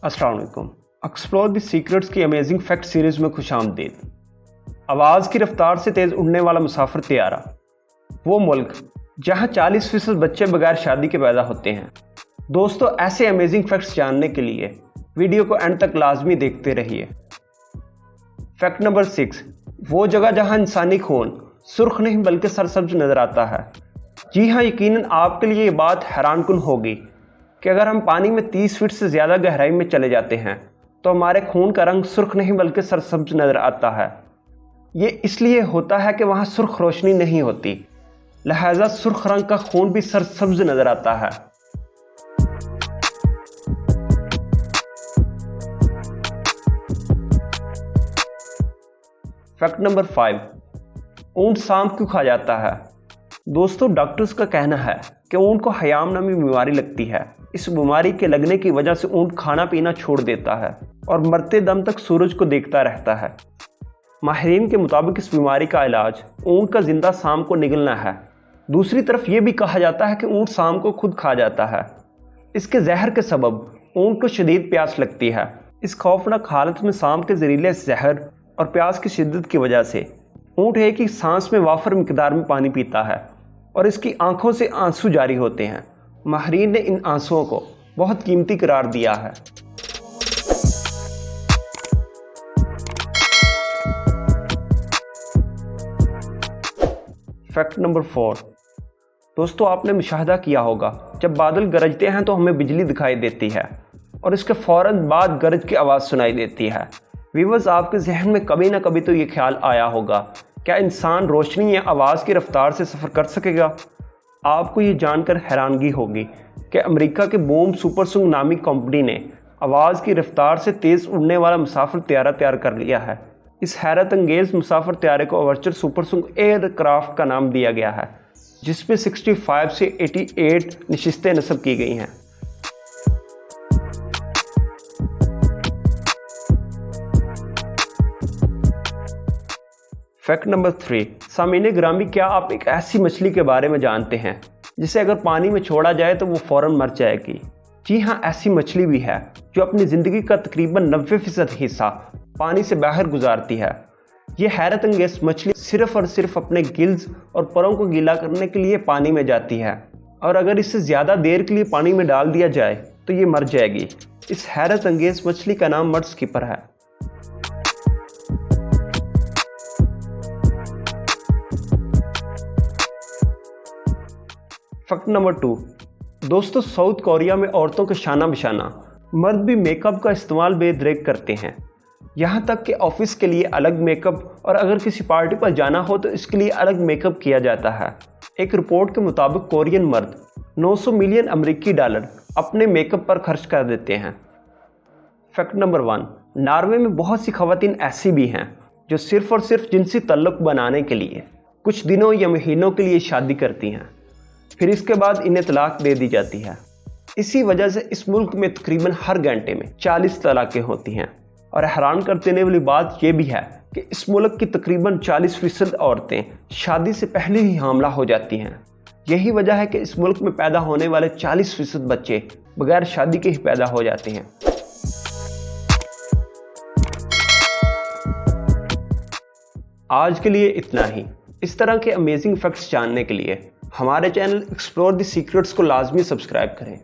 अस्सलाम वालेकुम। Explore the secrets की अमेजिंग फैक्ट सीरीज़ में खुशामदीद। आवाज़ की रफ्तार से तेज़ उड़ने वाला मुसाफिर त्यारा, वो मुल्क जहां 40% बच्चे बगैर शादी के पैदा होते हैं। दोस्तों, ऐसे अमेजिंग फैक्ट्स जानने के लिए वीडियो को एंड तक लाजमी देखते रहिए। फैक्ट नंबर 6, वो जगह जहां इंसानी खून सुर्ख नहीं बल्कि सरसब्ज नज़र आता है। जी हाँ, यकीनन आपके लिए ये बात हैरानकुन होगी कि अगर हम पानी में 30 फीट से ज़्यादा गहराई में चले जाते हैं तो हमारे खून का रंग सुर्ख नहीं बल्कि सरसब्ज नज़र आता है। ये इसलिए होता है कि वहाँ सुर्ख रोशनी नहीं होती, लिहाजा सुर्ख रंग का खून भी सरसब्ज नज़र आता है। फैक्ट नंबर 5, ऊंट सांप क्यों खा जाता है। दोस्तों, डॉक्टर्स का कहना है कि ऊंट को हयाम नामी बीमारी लगती है। इस बीमारी के लगने की वजह से ऊंट खाना पीना छोड़ देता है और मरते दम तक सूरज को देखता रहता है। माहिरीन के मुताबिक इस बीमारी का इलाज ऊंट का जिंदा सांप को निगलना है। दूसरी तरफ ये भी कहा जाता है कि ऊंट सांप को खुद खा जाता है। इसके जहर के सबब ऊंट को शदीद प्यास लगती है। इस खौफनाक हालत में सांप के जहरीले जहर और प्यास की शिद्दत की वजह से ऊंट एक ही सांस में वाफर मिकदार में पानी पीता है और इसकी आंखों से आंसू जारी होते हैं। माहिरीन ने इन आंसुओं को बहुत कीमती करार दिया है। फैक्ट नंबर 4, दोस्तों, आपने मुशाहदा किया होगा जब बादल गरजते हैं तो हमें बिजली दिखाई देती है और इसके फ़ौरन बाद गरज की आवाज़ सुनाई देती है। व्यूअर्स, आपके जहन में कभी ना कभी तो ये ख्याल आया होगा, क्या इंसान रोशनी या आवाज़ की रफ्तार से सफ़र कर सकेगा। आपको ये जानकर हैरानगी होगी कि अमेरिका के बूम सुपरसोनिक नामी कंपनी ने आवाज़ की रफ्तार से तेज़ उड़ने वाला मुसाफिर त्यारा तैयार कर लिया है। इस हैरत अंगेज़ मुसाफिर त्यारे को अवर्चर सुपरसोनिक एयरक्राफ्ट का नाम दिया गया है, जिसमें 65 से 88 नशिस्तें नस्ब की गई हैं। फैक्ट नंबर 3, सामीने ग्रामी, क्या आप एक ऐसी मछली के बारे में जानते हैं जिसे अगर पानी में छोड़ा जाए तो वो फ़ौरन मर जाएगी। जी हाँ, ऐसी मछली भी है जो अपनी ज़िंदगी का तकरीबन 90% हिस्सा पानी से बाहर गुजारती है। ये हैरत अंगेज़ मछली सिर्फ़ और सिर्फ अपने गिल्स और परों को गीला करने के लिए पानी में जाती है और अगर इसे ज़्यादा देर के लिए पानी में डाल दिया जाए तो ये मर जाएगी। इस हैरत अंगेज़ मछली का नाम मड स्किपर है। फैक्ट नंबर 2, दोस्तों, साउथ कोरिया में औरतों के शाना बिशाना मर्द भी मेकअप का इस्तेमाल बेदरेक करते हैं। यहाँ तक कि ऑफिस के लिए अलग मेकअप और अगर किसी पार्टी पर जाना हो तो इसके लिए अलग मेकअप किया जाता है। एक रिपोर्ट के मुताबिक कोरियन मर्द 900 मिलियन अमेरिकी डॉलर अपने मेकअप पर खर्च कर देते हैं। फैक्ट नंबर 1, नॉर्वे में बहुत सी खवातीन ऐसी भी हैं जो सिर्फ़ और सिर्फ जिनसी तल्लुक़ बनाने के लिए कुछ दिनों या महीनों के लिए शादी करती हैं, फिर इसके बाद इन्हें तलाक दे दी जाती है। इसी वजह से इस मुल्क में तकरीबन हर घंटे में 40 तलाक़ें होती हैं और हैरान कर देने वाली बात यह भी है कि इस मुल्क की तकरीबन 40% औरतें शादी से पहले ही हामला हो जाती हैं। यही वजह है कि इस मुल्क में पैदा होने वाले 40% बच्चे बगैर शादी के ही पैदा हो जाते हैं। आज के लिए इतना ही। इस तरह के अमेजिंग फैक्ट्स जानने के लिए हमारे चैनल एक्सप्लोर द सीक्रेट्स को लाजमी सब्सक्राइब करें।